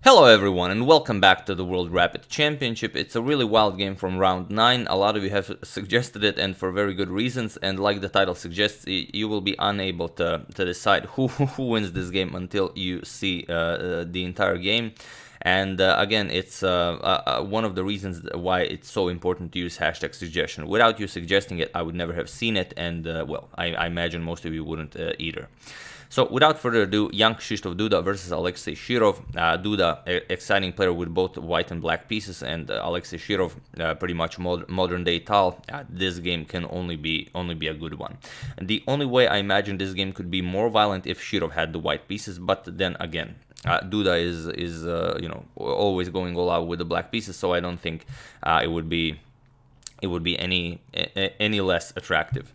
Hello everyone and welcome back to the World Rapid Championship. It's a really wild game from round 9. A lot of you have suggested it and for very good reasons, and like the title suggests, you will be unable to decide who wins this game until you see the entire game. And again, it's one of the reasons why it's so important to use hashtag suggestion. Without you suggesting it, I would never have seen it, and well, I imagine most of you wouldn't either. So without further ado, young Krzysztof Duda versus Alexei Shirov. Duda, exciting player with both white and black pieces, and Alexei Shirov, pretty much modern day Tal. This game can only be a good one. And the only way I imagine this game could be more violent if Shirov had the white pieces, but then again, Duda is you know, always going all out with the black pieces, so I don't think it would be any less attractive.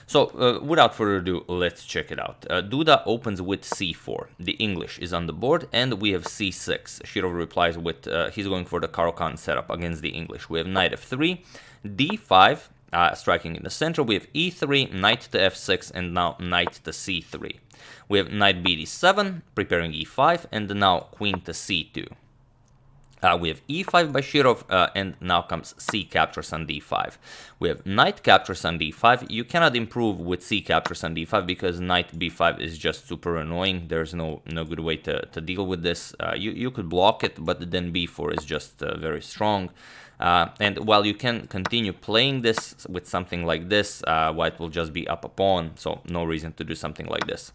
So, without further ado, let's check it out. Duda opens with c4. The English is on the board, and we have c6. Shirov replies with, he's going for the Caro-Kann setup against the English. We have knight f3, d5, striking in the center. We have e3, knight to f6, and now knight to c3. We have knight bd7, preparing e5, and now queen to c2. We have e5 by Shirov, and now comes c captures on d5. We have knight captures on d5. You cannot improve with c captures on d5 because knight b5 is just super annoying. There's no good way to deal with this. You could block it, but then b4 is just very strong. And while you can continue playing this with something like this, white will just be up a pawn, so no reason to do something like this.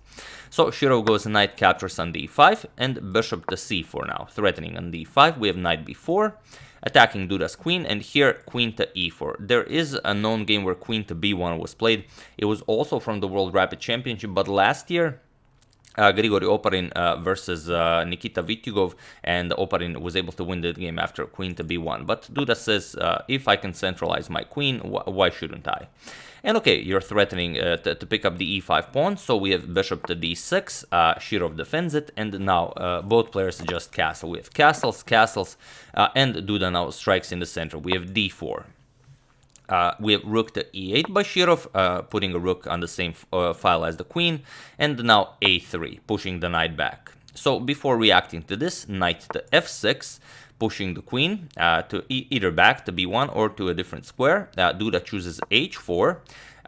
So Shirov goes knight captures on d5 and bishop to c4 now, threatening on d5. We have knight b4, attacking Duda's queen, and here queen to e4. There is a known game where queen to b1 was played. It was also from the World Rapid Championship, but last year Grigory Oparin versus Nikita Vityugov, and Oparin was able to win the game after queen to b1. But Duda says, if I can centralize my queen, why shouldn't I? And okay, you're threatening to pick up the e5 pawn, so we have bishop to d6, Shirov defends it, and now both players just castle. We have castles, and Duda now strikes in the center. We have d4. We have rook to e8 by Shirov, putting a rook on the same file as the queen, and now a3, pushing the knight back. So before reacting to this, knight to f6, pushing the queen to either back to b1 or to a different square. Duda chooses h4,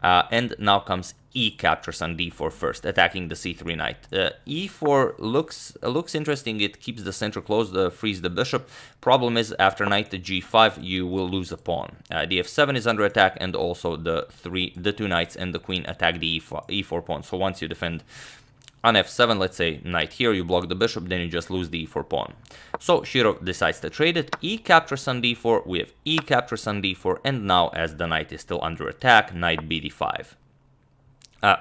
and now comes e captures on d4 first, attacking the c3 knight. e4 looks interesting. It keeps the center closed, frees the bishop. Problem is, after knight to g5, you will lose a pawn. The f7 is under attack, and also the two knights and the queen attack the e4 pawn. So once you defend on f7, let's say knight here, you block the bishop, then you just lose the e4 pawn. So Shirov decides to trade it. E captures on d4, we have e captures on d4, and now as the knight is still under attack, knight bd5.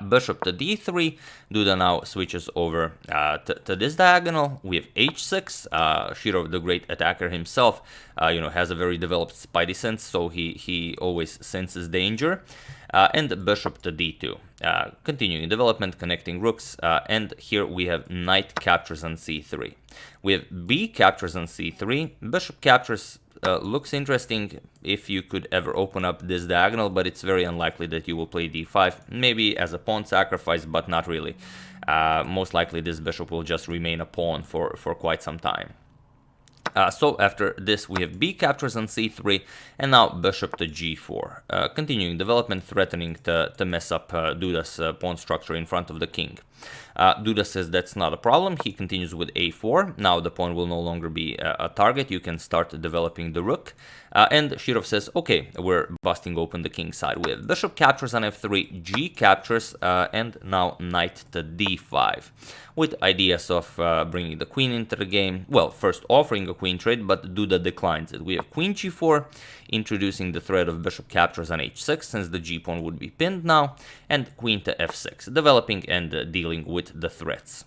Bishop to d3, Duda now switches over to this diagonal. We have h6. Shirov, the great attacker himself, has a very developed spidey sense, so he always senses danger. And bishop to d2. Continuing development, connecting rooks, and here we have knight captures on c3. We have b captures on c3, bishop captures. Looks interesting if you could ever open up this diagonal, but it's very unlikely that you will play d5, maybe as a pawn sacrifice, but not really. Most likely this bishop will just remain a pawn for quite some time. So after this we have b captures on c3, and now bishop to g4. Continuing development, threatening to mess up Duda's pawn structure in front of the king. Duda says that's not a problem. He continues with a4. Now the pawn will no longer be a target. You can start developing the rook. And Shirov says, okay, we're busting open the king side. We have bishop captures on f3, g captures, and now knight to d5. With ideas of bringing the queen into the game. Well, first offering a queen trade, but Duda declines it. We have queen g4, introducing the threat of bishop captures on h6, since the g-pawn would be pinned now, and queen to f6, developing and dealing with the threats.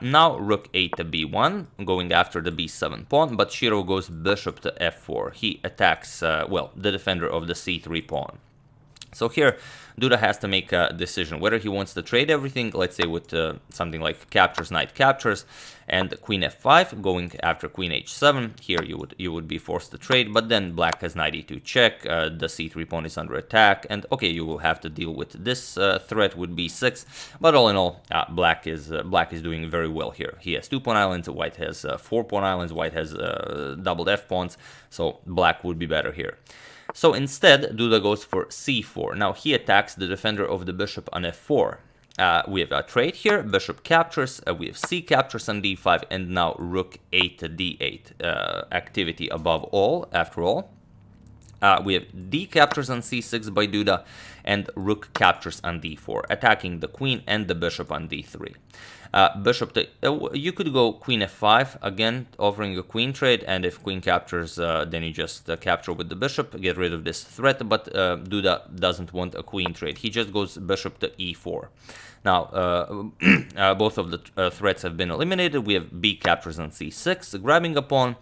Now rook a to b1, going after the b7 pawn, but Shirov goes bishop to f4. He attacks, the defender of the c3 pawn. So here, Duda has to make a decision whether he wants to trade everything, let's say with something like captures, knight captures, and queen f5, going after queen h7. Here you would be forced to trade, but then black has knight e2 check, the c3 pawn is under attack, and okay, you will have to deal with this threat with b6. But all in all, black is doing very well here. He has 2 pawn islands, white has 4 pawn islands, white has doubled f pawns, so black would be better here. So instead, Duda goes for c4. Now he attacks the defender of the bishop on f4. We have a trade here, bishop captures, we have c captures on d5, and now rook 8 to d8 activity above all, after all. We have d captures on c6 by Duda, and rook captures on d4, attacking the queen and the bishop on d3. You could go queen f5, again offering a queen trade, and if queen captures, then you just capture with the bishop, get rid of this threat, but Duda doesn't want a queen trade. He just goes bishop to e4. Now, both of the threats have been eliminated. We have b captures on c6, grabbing a pawn,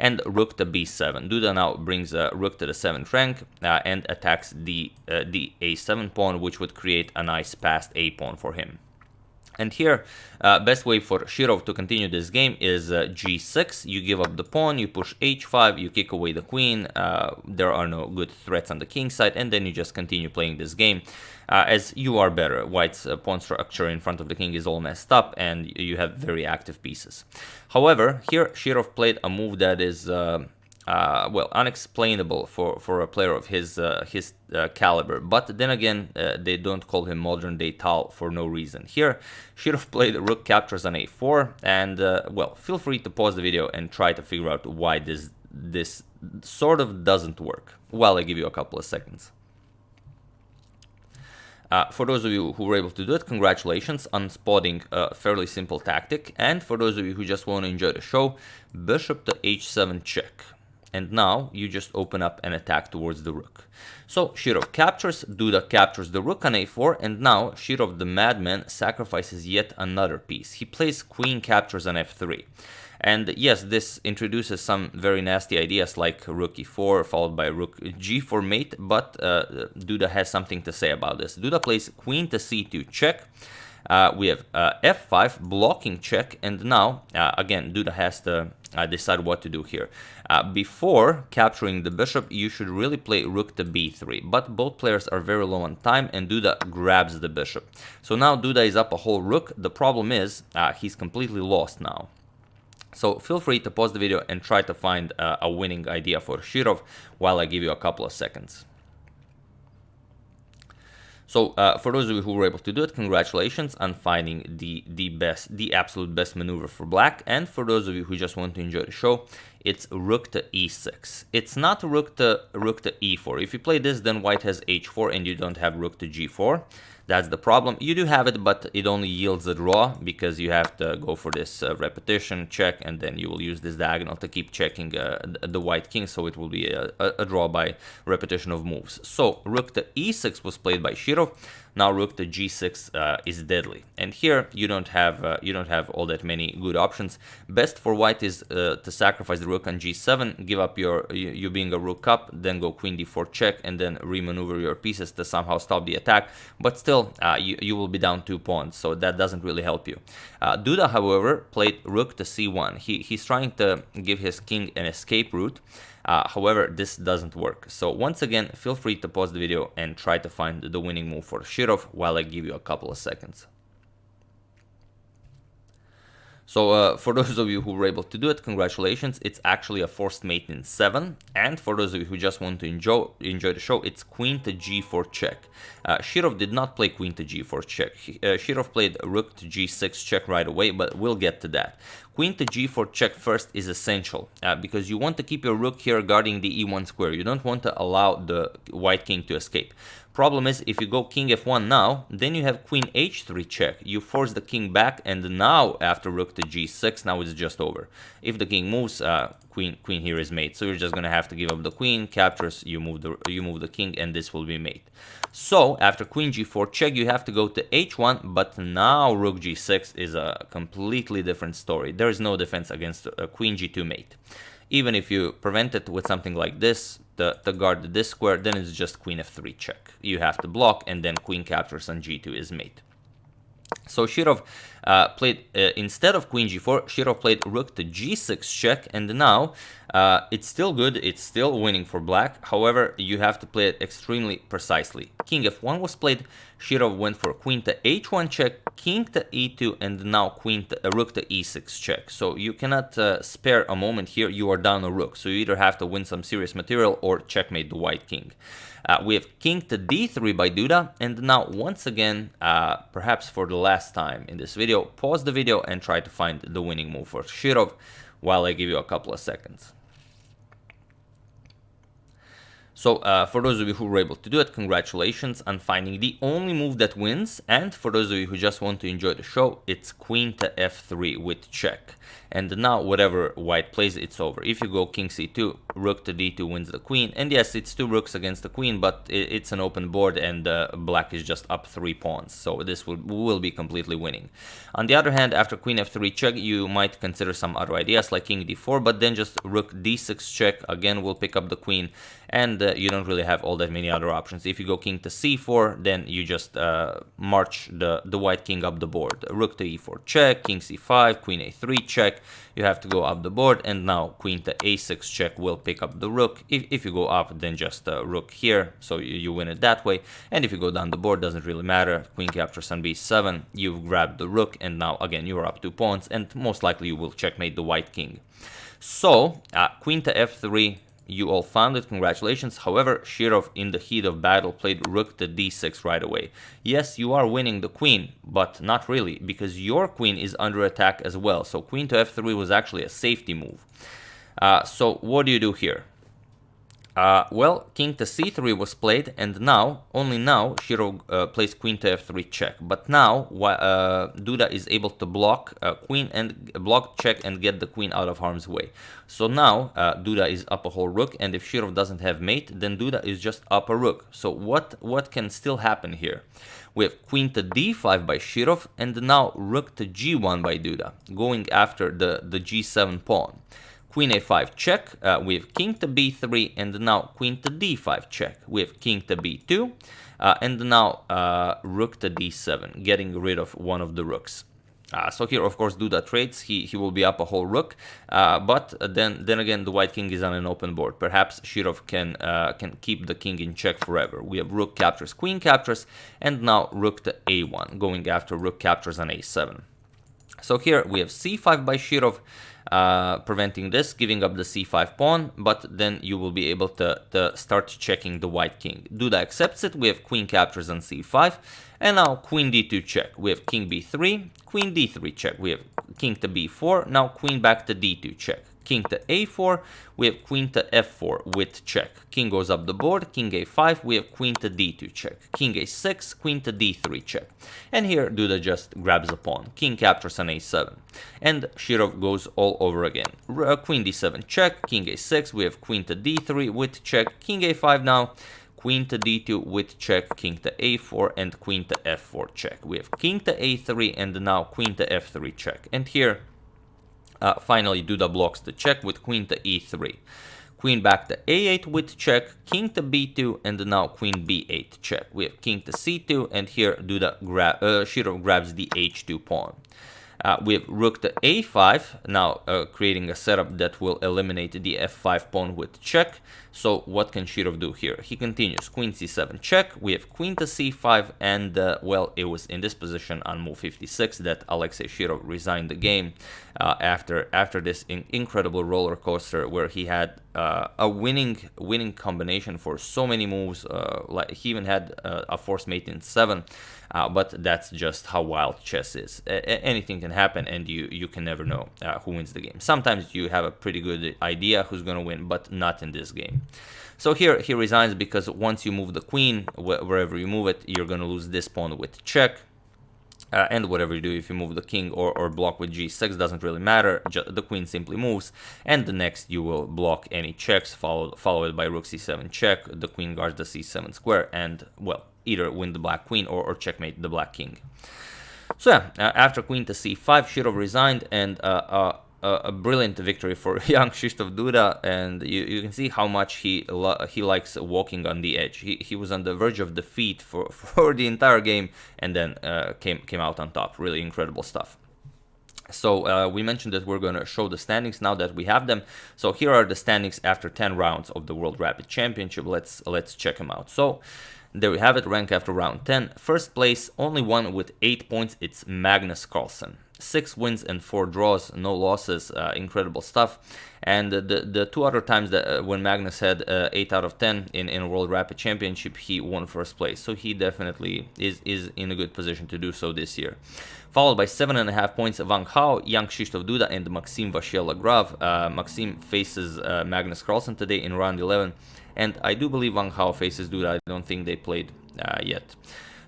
and rook to b7. Duda now brings rook to the 7th rank and attacks the a7 pawn, which would create a nice passed a pawn for him. And here, best way for Shirov to continue this game is g6. You give up the pawn, you push h5, you kick away the queen. There are no good threats on the king side, and then you just continue playing this game as you are better. White's pawn structure in front of the king is all messed up, and you have very active pieces. However, here Shirov played a move that is well, unexplainable for a player of his caliber. But then again, they don't call him modern day Tal for no reason. Here, Shirov played rook captures on a4, and well, feel free to pause the video and try to figure out why this sort of doesn't work. While I give you a couple of seconds. For those of you who were able to do it, congratulations on spotting a fairly simple tactic. And for those of you who just want to enjoy the show, bishop to h7 check. And now you just open up an attack towards the rook. So Shirov captures, Duda captures the rook on a4, and now Shirov the madman sacrifices yet another piece. He plays queen captures on f3. And yes, this introduces some very nasty ideas like rook e4 followed by rook g4 mate, but Duda has something to say about this. Duda plays queen to c2 check. We have f5 blocking check, and now again Duda has to decide what to do here. Before capturing the bishop, you should really play rook to b3, but both players are very low on time, and Duda grabs the bishop. So now Duda is up a whole rook. The problem is he's completely lost now. So feel free to pause the video and try to find a winning idea for Shirov while I give you a couple of seconds. So for those of you who were able to do it, congratulations on finding the absolute best maneuver for black. And for those of you who just want to enjoy the show, it's rook to e6. It's not rook to e4. If you play this, then white has h4 and you don't have rook to g4. That's the problem. You do have it, but it only yields a draw because you have to go for this repetition check, and then you will use this diagonal to keep checking the white king, so it will be a draw by repetition of moves. So rook to e6 was played by Shirov. Now rook to g6 is deadly, and here you don't have all that many good options. Best for white is to sacrifice the rook on g7, give up you being a rook up, then go queen d4 check, and then remaneuver your pieces to somehow stop the attack. But still, you will be down 2 pawns, so that doesn't really help you. Duda, however, played rook to c1. He's trying to give his king an escape route. However, this doesn't work. So once again, feel free to pause the video and try to find the winning move for Shirov while I give you a couple of seconds. So for those of you who were able to do it, congratulations. It's actually a forced mate in 7. And for those of you who just want to enjoy the show, it's queen to g4 check. Shirov did not play queen to g4 check. Shirov played rook to g6 check right away, but we'll get to that. Queen to g4 check first is essential because you want to keep your rook here guarding the e1 square. You don't want to allow the white king to escape. Problem is, if you go king f1 now, then you have queen h3 check. You force the king back, and now after rook to g6, now it's just over. If the king moves, queen here is mate. So you're just gonna have to give up the queen, captures, you move the king, and this will be mate. So after queen g4 check, you have to go to h1, but now rook g6 is a completely different story. There is no defense against queen g2 mate. Even if you prevent it with something like this, to guard this square, then it's just queen f3 check. You have to block, and then queen captures on g2 is mate. So Shirov played, instead of queen g4, Shirov played rook to g6 check, and now it's still good, it's still winning for black. However, you have to play it extremely precisely. King f1 was played, Shirov went for queen to h1 check, king to e2, and now rook to e6 check. So you cannot spare a moment here, you are down a rook. So you either have to win some serious material or checkmate the white king. We have king to d3 by Duda, and now once again, perhaps for the last time in this video, pause the video and try to find the winning move for Shirov while I give you a couple of seconds. So for those of you who were able to do it, congratulations on finding the only move that wins. And for those of you who just want to enjoy the show, it's queen to f3 with check. And now whatever white plays, it's over. If you go king c2, rook to d2 wins the queen. And yes, it's 2 rooks against the queen, but it's an open board, and black is just up 3 pawns. So this will be completely winning. On the other hand, after queen f3 check, you might consider some other ideas like king d4, but then just rook d6 check again will pick up the queen, and you don't really have all that many other options. If you go king to c4, then you just march the white king up the board. Rook to e4 check, king c5, queen a3 check. You have to go up the board, and now queen to a6 check will pick up the rook. If you go up, then just rook here, so you win it that way. And if you go down the board, doesn't really matter. Queen captures on b7, you've grabbed the rook, and now again you are up 2 pawns, and most likely you will checkmate the white king. So queen to f3, you all found it, congratulations. However, Shirov in the heat of battle played rook to d6 right away. Yes, you are winning the queen, but not really, because your queen is under attack as well. So queen to f3 was actually a safety move. So what do you do here? Well, king to c3 was played, and now, only now, Shirov plays queen to f3 check. But now, Duda is able to block queen and block check and get the queen out of harm's way. So now, Duda is up a whole rook, and if Shirov doesn't have mate, then Duda is just up a rook. So what can still happen here? We have queen to d5 by Shirov, and now rook to g1 by Duda, going after the g7 pawn. Queen a5 check, we have king to b3, and now queen to d5 check. We have king to b2, and now rook to d7, getting rid of one of the rooks. So here, of course, Duda trades. He will be up a whole rook, but then again, the white king is on an open board. Perhaps Shirov can keep the king in check forever. We have rook captures, queen captures, and now rook to a1, going after rook captures on a7. So here we have c5 by Shirov, preventing this, giving up the c5 pawn, but then you will be able to start checking the white king. Duda accepts it, we have queen captures on c5, and now queen d2 check. We have king b3, queen d3 check. We have king to b4, now queen back to d2 check. King to a4, we have queen to f4 with check. King goes up the board, king a5, we have queen to d2 check. King a6, queen to d3 check. And here Duda just grabs a pawn. King captures on a7. And Shirov goes all over again. Queen d7 check, king a6, we have queen to d3 with check. King a5 now, queen to d2 with check, king to a4, and queen to f4 check. We have king to a3, and now queen to f3 check. And here finally, Duda blocks the check with queen to e3. Queen back to a8 with check, king to b2, and now queen b8 check. We have king to c2, and here Shirov grabs the h2 pawn. We have rook to a5, now creating a setup that will eliminate the f5 pawn with check. So what can Shirov do here? He continues, queen c7 check, we have queen to c5, and well, it was in this position on move 56 that Alexei Shirov resigned the game after this incredible roller coaster where he had a winning combination for so many moves. Like he even had a force mate in 7. But that's just how wild chess is. Anything can happen, and you can never know who wins the game. Sometimes you have a pretty good idea who's going to win, but not in this game. So here he resigns because once you move the queen, wherever you move it, you're going to lose this pawn with check. And whatever you do, if you move the king or block with g6, doesn't really matter. The queen simply moves, and the next you will block any checks, followed by rook c7 check. The queen guards the c7 square, and well, either win the black queen or checkmate the black king. So yeah, after queen to c5, Shirov resigned, and a brilliant victory for young Krzysztof Duda, and you can see how much he likes walking on the edge. He was on the verge of defeat for the entire game, and then came out on top. Really incredible stuff. So we mentioned that we're going to show the standings now that we have them. So here are the standings after 10 rounds of the World Rapid Championship. Let's check them out. So there we have it, rank after round 10. First place, only one with 8 points, it's Magnus Carlsen. 6 wins and 4 draws, no losses, incredible stuff. And the 2 other times that when Magnus had 8 out of 10 in World Rapid Championship, he won first place. So he definitely is in a good position to do so this year. Followed by 7.5 points, Wang Hao, Young Krzysztof Duda, and Maxim Vachier-Lagrave. Maxim faces Magnus Carlsen today in round 11. And I do believe Wang Hao faces Duda. I don't think they played yet.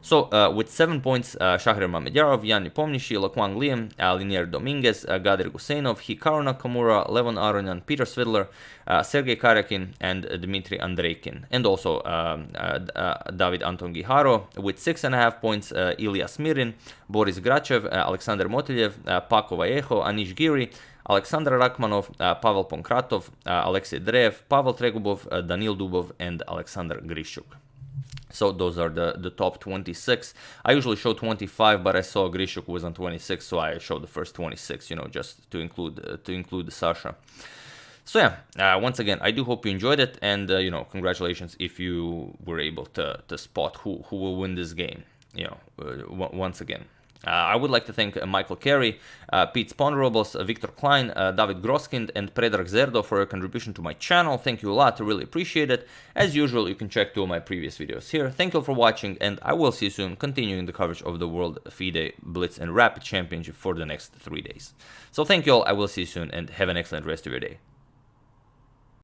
So, with 7 points, Shahriar Mamedyarov, Yan Nepomniachtchi, Laquan Liam, Linier Dominguez, Gadir Guseinov, Hikaru Nakamura, Levon Aronan, Peter Svidler, Sergei Karyakin, and Dmitry Andreikin. And also David Anton Giharo. With 6.5 points, Ilya Smirin, Boris Grachev, Alexander Motilyev, Paco Vallejo, Anish Giri, Alexander Rakhmanov, Pavel Ponkratov, Alexei Dreev, Pavel Tregubov, Danil Dubov, and Alexander Grishuk. So those are the top 26. I usually show 25, but I saw Grishuk was on 26, so I showed the first 26, just to include Sasha. So yeah, once again, I do hope you enjoyed it, and congratulations if you were able to spot who will win this game. Once again. I would like to thank Michael Carey, Pete Sponderobos, Victor Klein, David Groskind, and Predrag Zerdo for your contribution to my channel. Thank you a lot, I really appreciate it. As usual, you can check 2 of my previous videos here. Thank you all for watching, and I will see you soon, continuing the coverage of the World FIDE, Blitz, and Rapid Championship for the next 3 days. So thank you all, I will see you soon, and have an excellent rest of your day.